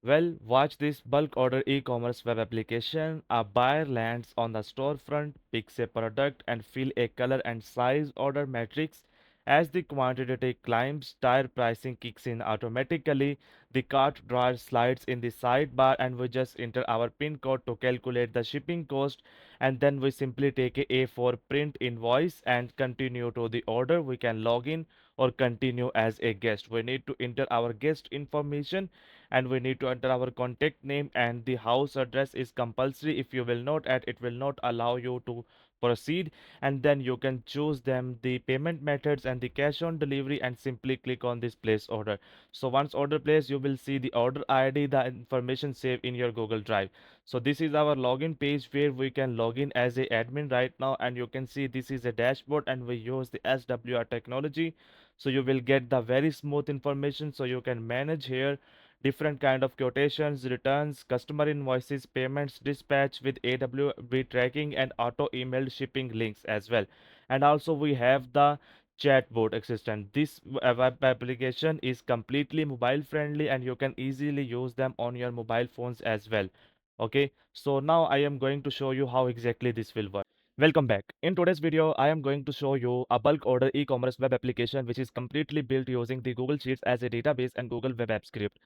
Well, watch this bulk order e-commerce web application. A buyer lands on the storefront, picks a product and fill a color and size order matrix. As the quantity climbs, tire pricing kicks in automatically. The cart drawer slides in the sidebar and we just enter our pin code to calculate the shipping cost, and then we simply take a A4 print invoice and continue to the order. We can log in or continue as a guest. We need to enter our guest information and we need to enter our contact name, and the house address is compulsory. If you will not add, it will not allow you to proceed. And then you can choose them the payment methods and the cash on delivery and simply click on this place order. So once order placed, you will see the order ID, the information saved in your Google Drive. So this is our login page where we can log in as a admin right now, and you can see this is a dashboard and we use the SWR technology. So you will get the very smooth information, so you can manage here different kind of quotations, returns, customer invoices, payments, dispatch with AWB tracking and auto emailed shipping links as well. And also we have the chatbot assistant. This web application is completely mobile friendly and you can easily use them on your mobile phones as well. Okay, so now I am going to show you how exactly this will work. Welcome back. In today's video, I am going to show you a bulk order e-commerce web application which is completely built using the Google Sheets as a database and Google Web App Script.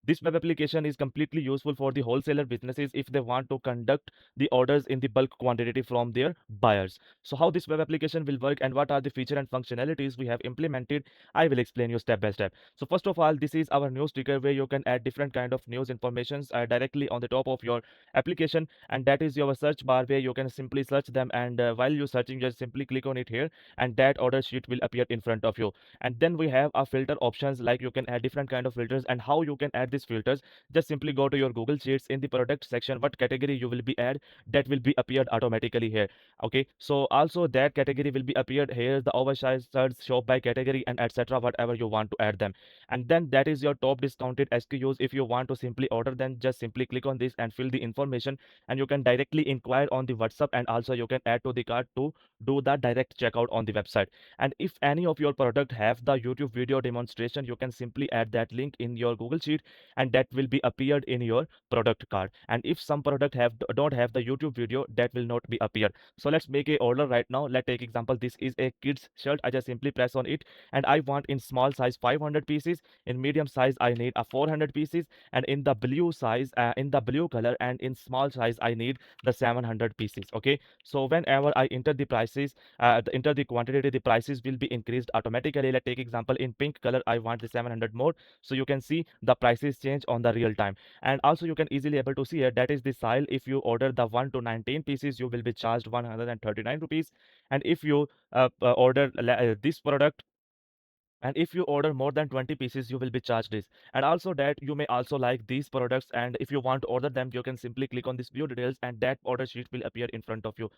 This web application is completely useful for the wholesaler businesses if they want to conduct the orders in the bulk quantity from their buyers. So how this web application will work and what are the feature and functionalities we have implemented, I will explain you step by step. So first of all, this is our news ticker where you can add different kind of news informations directly on the top of your application, and that is your search bar where you can simply search them, and while you searching, just simply click on it here and that order sheet will appear in front of you. And then we have our filter options, like you can add different kind of filters, and how you can add these filters, just simply go to your Google Sheets. In the product section, what category you will be add, that will be appeared automatically here. Okay, so also that category will be appeared here, the oversized shop by category and etc, whatever you want to add them. And then that is your top discounted SKUs. If you want to simply order, then just simply click on this and fill the information, and you can directly inquire on the WhatsApp, and also you can add to the cart to do the direct checkout on the website. And if any of your product have the YouTube video demonstration, you can simply add that link in your Google Sheet, and that will be appeared in your product card. And if some product don't have the YouTube video, that will not be appeared. So let's make a order right now. Let's take example, this is a kids shirt. I just simply press on it, and I want in small size 500 pieces, in medium size I need a 400 pieces, and in the blue size, in the blue color, and in small size I need the 700 pieces. Okay, so whenever I enter the prices, enter the quantity, the prices will be increased automatically. Let's take example, in pink color I want the 700 more, so you can see the prices change on the real time. And also you can easily able to see here, that is the style. If you order the 1 to 19 pieces, you will be charged 139 rupees. And if you order this product, and if you order more than 20 pieces, you will be charged this. And also that you may also like these products, and if you want to order them, you can simply click on this view details, and that order sheet will appear in front of you.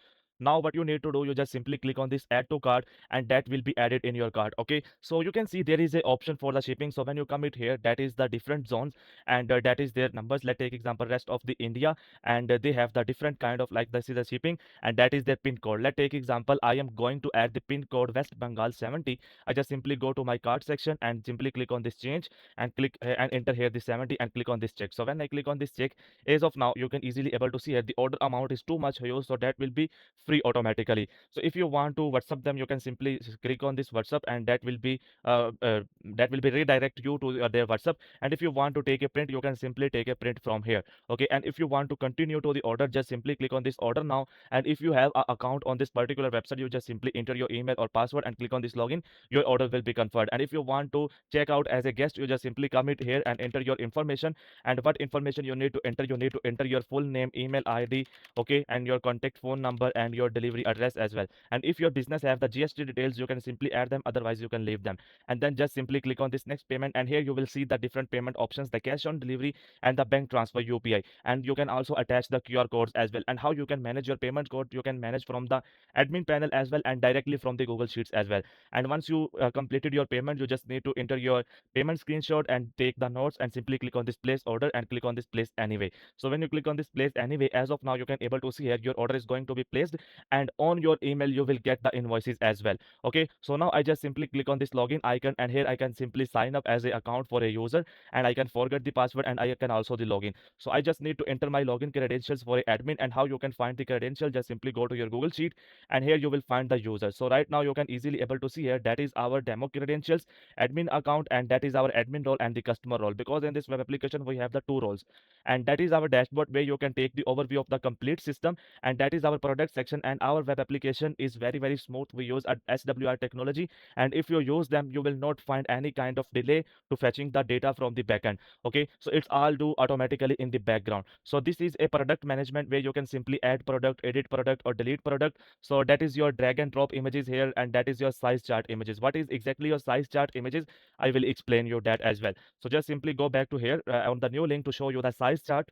Now what you need to do, you just simply click on this add to cart, and that will be added in your cart. Okay, so you can see there is a option for the shipping. So when you come it here, that is the different zones, and that is their numbers. Let's take example, rest of the India, and they have the different kind of, like, this is the shipping, and that is their pin code. Let's take example, I am going to add the pin code West Bengal 70. I just simply go to my cart section and simply click on this change, and click and enter here the 70 and click on this check. So when I click on this check, as of now, you can easily able to see here the order amount is too much here, so that will be free automatically. So if you want to WhatsApp them, you can simply click on this WhatsApp, and that will be redirect you to their WhatsApp. And if you want to take a print, you can simply take a print from here. Okay, and if you want to continue to the order, just simply click on this order now. And if you have an account on this particular website, you just simply enter your email or password and click on this login. Your order will be confirmed. And if you want to check out as a guest, you just simply come it here and enter your information. And what information you need to enter, you need to enter your full name, email ID, okay, and your contact phone number and your delivery address as well. And if your business have the GST details, you can simply add them, otherwise you can leave them. And then just simply click on this next payment, and here you will see the different payment options, the cash on delivery and the bank transfer UPI. And you can also attach the QR codes as well. And how you can manage your payment code, you can manage from the admin panel as well, and directly from the Google Sheets as well. And once you completed your payment, you just need to enter your payment screenshot and take the notes and simply click on this place order and click on this place anyway. So when you click on this place anyway, as of now you can able to see here your order is going to be placed, and on your email you will get the invoices as well. Okay, so now I just simply click on this login icon, and here I can simply sign up as a account for a user, and I can forget the password, and I can also the login. So I just need to enter my login credentials for a admin. And how you can find the credential, just simply go to your Google Sheet, and here you will find the user. So right now you can easily able to see here that is our demo credentials, admin account, and that is our admin role and the customer role, because in this web application we have the two roles. And that is our dashboard where you can take the overview of the complete system, and that is our product section. And our web application is very smooth. We use a SWR technology, and if you use them you will not find any kind of delay to fetching the data from the backend. Okay, so it's all do automatically in the background. So this is a product management where you can simply add product, edit product, or delete product. So that is your drag and drop images here, and that is your size chart images. What is exactly your size chart images? I will explain you that as well. So just simply go back to here on the new link to show you the size chart.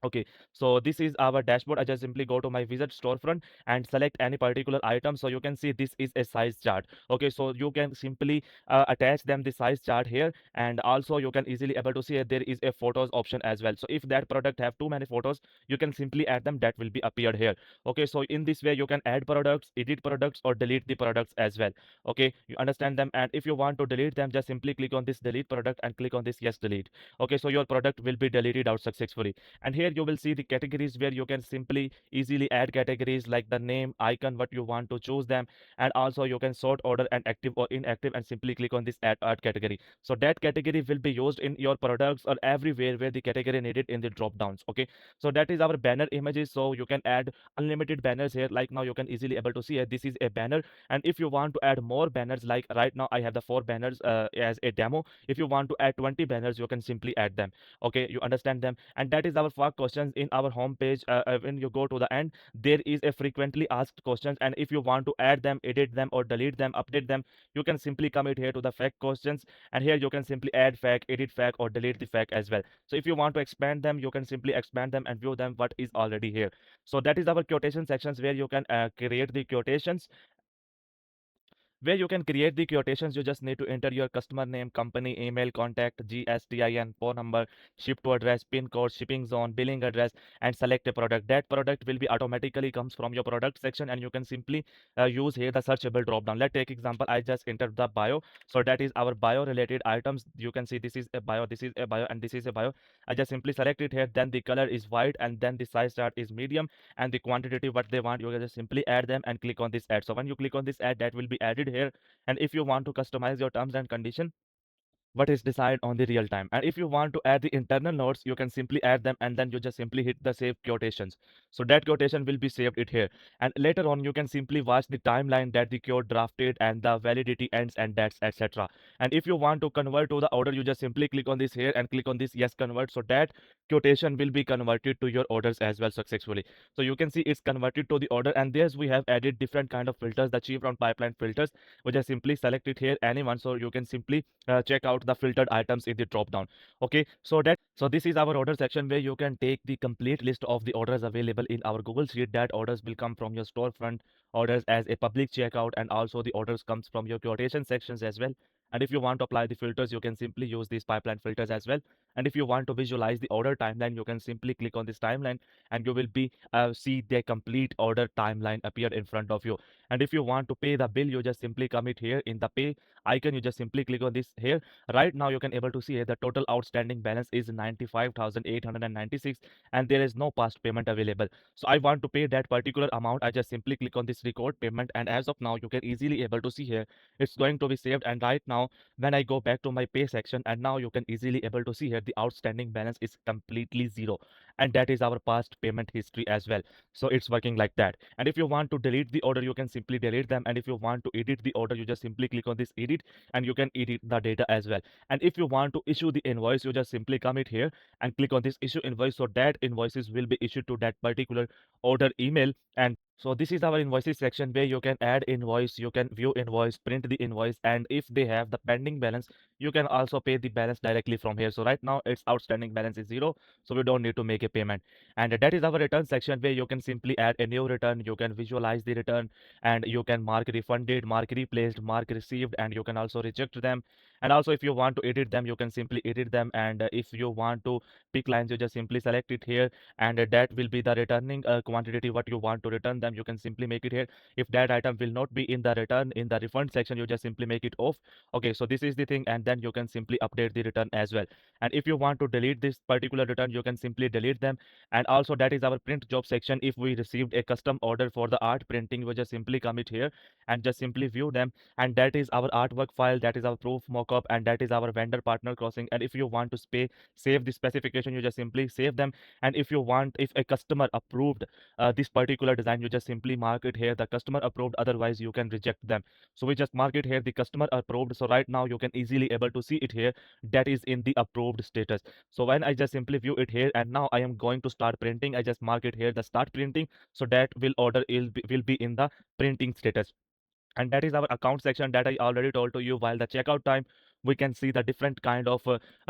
Okay, so this is our dashboard. I just simply go to my visit storefront and select any particular item. So you can see this is a size chart. Okay, so you can simply attach them the size chart here, and also you can easily able to see there is a photos option as well. So if that product have too many photos, you can simply add them, that will be appeared here. Okay, so in this way you can add products, edit products, or delete the products as well. Okay, you understand them. And if you want to delete them, just simply click on this delete product and click on this yes delete. Okay, so your product will be deleted out successfully. And here you will see the categories where you can simply easily add categories like the name, icon, what you want to choose them. And also you can sort order and active or inactive, and simply click on this add category. So that category will be used in your products or everywhere where the category needed in the drop downs. Okay, so that is our banner images. So you can add unlimited banners here. Like now you can easily able to see it, this is a banner. And if you want to add more banners, like right now I have the 4 banners as a demo. If you want to add 20 banners, you can simply add them. Okay, you understand them. And that is our 5 questions in our home page. When you go to the end, there is a frequently asked questions, and if you want to add them, edit them, or delete them, update them, you can simply come it here to the fact questions. And here you can simply add fact, edit fact, or delete the fact as well. So if you want to expand them, you can simply expand them and view them what is already here. So that is our quotation sections where you can create the quotations. Where you can create the quotations, you just need to enter your customer name, company, email, contact, GSTIN, phone number, ship to address, pin code, shipping zone, billing address, and select a product. That product will be automatically comes from your product section, and you can simply use here the searchable drop down. Let's take example. I just entered the bio. So that is our bio related items. You can see this is a bio, this is a bio, and this is a bio. I just simply select it here. Then the color is white, and then the size chart is medium, and the quantity what they want, you can just simply add them and click on this add. So when you click on this add, that will be added here. And if you want to customize your terms and condition, what is decided on the real time. And if you want to add the internal notes, you can simply add them, and then you just simply hit the save quotations. So that quotation will be saved it here. And later on you can simply watch the timeline that the quote drafted and the validity ends, and that's etc. And if you want to convert to the order, you just simply click on this here and click on this yes convert. So that quotation will be converted to your orders as well successfully. So you can see it's converted to the order. And there's we have added different kind of filters, the chevron pipeline filters. We just simply select it here anyone, so you can simply check out the filtered items in the drop down. Okay, so this is our order section where you can take the complete list of the orders available in our Google Sheet. That orders will come from your storefront orders as a public checkout, and also the orders comes from your quotation sections as well. And if you want to apply the filters, you can simply use these pipeline filters as well. And if you want to visualize the order timeline, you can simply click on this timeline, and you will be see the complete order timeline appear in front of you. And if you want to pay the bill, you just simply come it here in the pay icon. You just simply click on this here. Right now you can able to see here the total outstanding balance is 95,896, and there is no past payment available. So I want to pay that particular amount. I just simply click on this record payment, and as of now you can easily able to see here it's going to be saved. And right now when I go back to my pay section, and now you can easily able to see here the outstanding balance is completely zero, and that is our past payment history as well. So it's working like that. And if you want to delete the order, you can simply delete them. And if you want to edit the order, you just simply click on this edit, and you can edit the data as well. And if you want to issue the invoice, you just simply come it here and click on this issue invoice, so that invoices will be issued to that particular order email. And So this is our invoices section where you can add invoice, you can view invoice, print the invoice, and if they have the pending balance, you can also pay the balance directly from here. So right now its outstanding balance is zero, so we don't need to make a payment. And that is our return section where you can simply add a new return, you can visualize the return, and you can mark refunded, mark replaced, mark received, and you can also reject them. And also if you want to edit them, you can simply edit them. And if you want to pick lines, you just simply select it here, and that will be the returning quantity what you want to return them. You can simply make it here. If that item will not be in the return in the refund section, you just simply make it off. Okay, so this is the thing, and then you can simply update the return as well. And if you want to delete this particular return, you can simply delete them. And also that is our print job section. If we received a custom order for the art printing, we just simply come it here and just simply view them. And that is our artwork file, that is our proof mockup, and that is our vendor partner crossing. And if you want to save the specification, you just simply save them. And if you want, if a customer approved this particular design, you just simply mark it here, the customer approved, otherwise you can reject them. So we just mark it here, the customer approved. So right now you can easily able to see it here, that is in the approved status. So when I just simply view it here, and now I am going to start printing, I just mark it here, the start printing. So that will be in the printing status. And that is our account section that I already told to you. While the checkout time, we can see the different kind of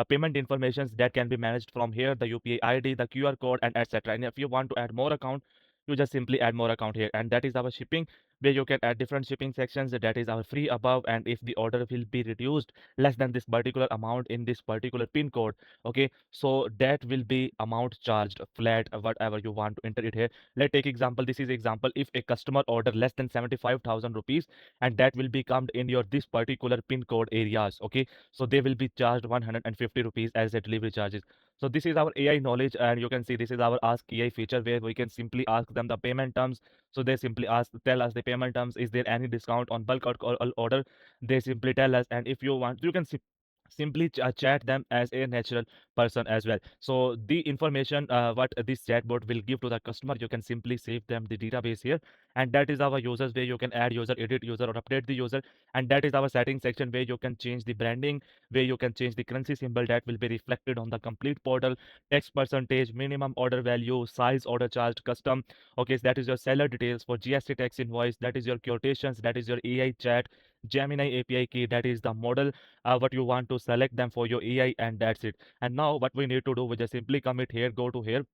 payment informations that can be managed from here, the UPI ID, the QR code, and etc. And if you want to add more account, you just simply add more account here. And that is our shipping, where you can add different shipping sections. That is our free above, and if the order will be reduced less than this particular amount in this particular pin code, okay, so that will be amount charged flat, whatever you want to enter it here. Let's take example, this is example. If a customer order less than 75,000 rupees, and that will be come in your this particular pin code areas, okay, so they will be charged 150 rupees as a delivery charges. So this is our AI knowledge, and you can see this is our ask AI feature, where we can simply ask them the payment terms. So they simply tell us the payment terms. Is there any discount on bulk order? They simply tell us. And if you want, you can simply chat them as a natural person as well. So the information what this chatbot will give to the customer, you can simply save them the database here. And that is our users, where you can add user, edit user, or update the user. And that is our setting section, where you can change the branding, where you can change the currency symbol that will be reflected on the complete portal, text percentage, minimum order value, size, order charged, custom. Okay, so that is your seller details. For GST tax invoice, that is your quotations, that is your AI chat, Gemini API key, that is the model what you want to select them for your AI, and that's it. And now what we need to do, we just simply come it here, go to here,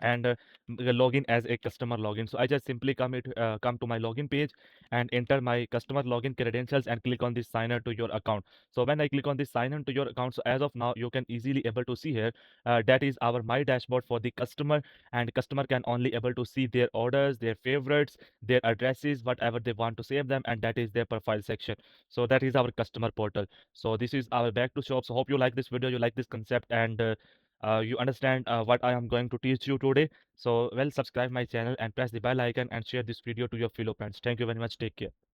and log in as a customer login. So I just simply come to my login page and enter my customer login credentials and click on this sign in to your account. So when I click on this sign in to your account, so as of now you can easily able to see here, that is our my dashboard for the customer. And customer can only able to see their orders, their favorites, their addresses, whatever they want to save them, and that is their profile section. So that is our customer portal. So this is our back to shop. So hope you like this video, you like this concept, and you understand what I am going to teach you today. So, well, subscribe my channel and press the bell icon and share this video to your fellow friends. Thank you very much. Take care.